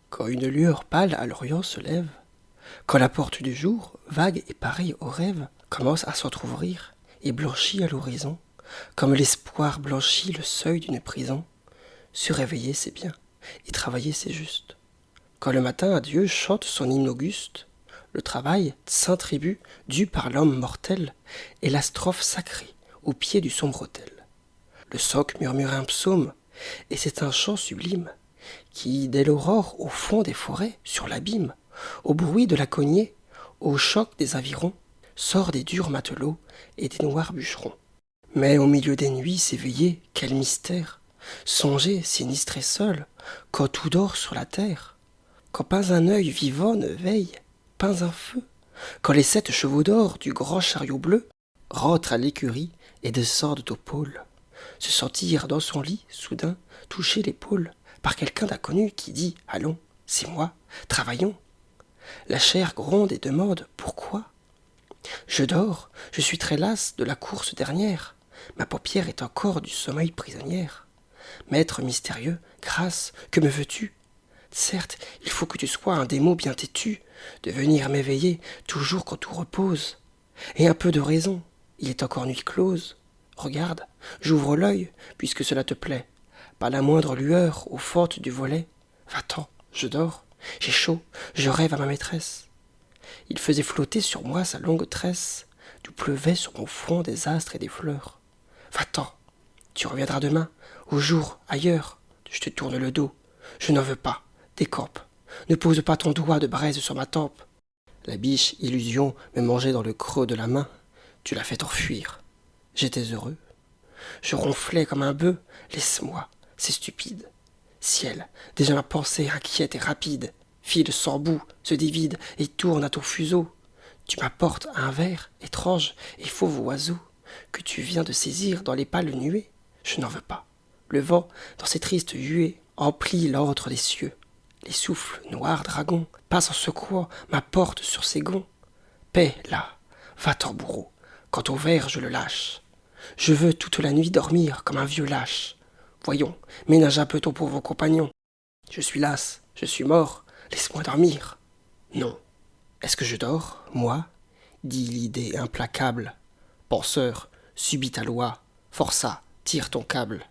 Quand une lueur pâle à l'orient se lève, quand la porte du jour, vague et pareille au rêve, commence à s'entr'ouvrir et blanchit à l'horizon, comme l'espoir blanchit le seuil d'une prison, se réveiller c'est bien, et travailler c'est juste. Quand le matin à Dieu chante son hymne auguste, le travail, saint tribut, dû par l'homme mortel, est la strophe sacrée au pied du sombre autel. Le soc murmure un psaume, et c'est un chant sublime, qui, dès l'aurore, au fond des forêts, sur l'abîme, au bruit de la cognée, au choc des avirons, sort des durs matelots et des noirs bûcherons. Mais au milieu des nuits s'éveiller, quel mystère! Songer, sinistre et seul, quand tout dort sur la terre, quand pas un œil vivant ne veille, pas un feu, quand les 7 chevaux d'or du grand chariot bleu rentrent à l'écurie et descendent au pôle, se sentir dans son lit, soudain, toucher l'épaule par quelqu'un d'inconnu qui dit « Allons, c'est moi, travaillons ». La chair gronde et demande « Pourquoi ?» Je dors, je suis très lasse de la course dernière, ma paupière est encore du sommeil prisonnière. Maître mystérieux, grâce, que me veux-tu? Certes, il faut que tu sois un démon bien têtu, de venir m'éveiller toujours quand tout repose. Et un peu de raison, il est encore nuit close. Regarde, j'ouvre l'œil, puisque cela te plaît. Pas la moindre lueur aux fentes du volet. Va-t'en, je dors, j'ai chaud, je rêve à ma maîtresse. Il faisait flotter sur moi sa longue tresse, d'où pleuvaient sur mon front des astres et des fleurs. Va-t'en, tu reviendras demain, au jour, ailleurs. Je te tourne le dos, je n'en veux pas, décampe. Ne pose pas ton doigt de braise sur ma tempe. La biche illusion me mangeait dans le creux de la main. Tu l'as fait enfuir. J'étais heureux. Je ronflais comme un bœuf. Laisse-moi, c'est stupide. Ciel, déjà ma pensée inquiète et rapide file sans bout, se divide et tourne à ton fuseau. Tu m'apportes un vers étrange et fauve oiseau que tu viens de saisir dans les pâles nuées. Je n'en veux pas. Le vent, dans ses tristes huées, emplit l'antre des cieux. Les souffles, noirs dragons, passent en secouant ma porte sur ses gonds. Paix, là, va-t'en bourreau, quand ton verre je le lâche. Je veux toute la nuit dormir comme un vieux lâche. Voyons, ménage un peu ton pauvre compagnon. Je suis lasse, je suis mort, laisse-moi dormir. Non. Est-ce que je dors, moi? Dit l'idée implacable. Penseur, subis ta loi, forçat, tire ton câble.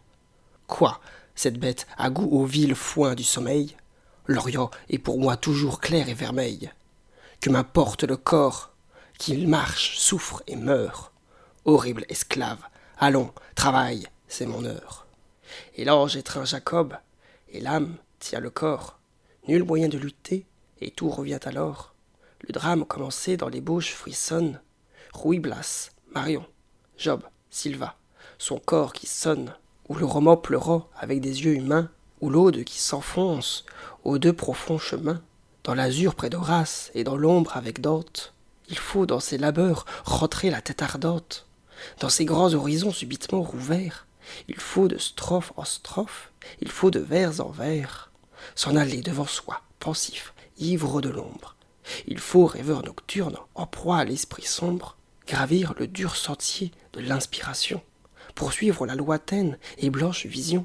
Quoi? Cette bête a goût au vil foin du sommeil? L'Orient est pour moi toujours clair et vermeil. Que m'importe le corps, qu'il marche, souffre et meurt. Horrible esclave, allons, travaille, c'est mon heure. Et l'ange étreint Jacob, et l'âme tient le corps. Nul moyen de lutter, et tout revient alors. Le drame commencé dans l'ébauche frissonne. Ruy Blas, Marion, Job, Silva, son corps qui sonne, ou le roman pleurant avec des yeux humains, ou l'aude qui s'enfonce aux 2 profonds chemins. Dans l'azur près d'Horace et dans l'ombre avec Dante, il faut dans ses labeurs rentrer la tête ardente. Dans ces grands horizons subitement rouverts, il faut de strophe en strophe, il faut de vers en vers, s'en aller devant soi, pensif, ivre de l'ombre. Il faut, rêveur nocturne, en proie à l'esprit sombre, gravir le dur sentier de l'inspiration, poursuivre la lointaine et blanche vision,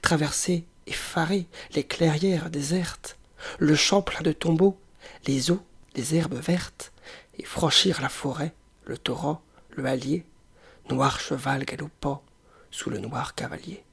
traverser, effaré, les clairières désertes, le champ plein de tombeaux, les eaux, les herbes vertes, et franchir la forêt, le torrent, le hallier, noir cheval galopant sous le noir cavalier.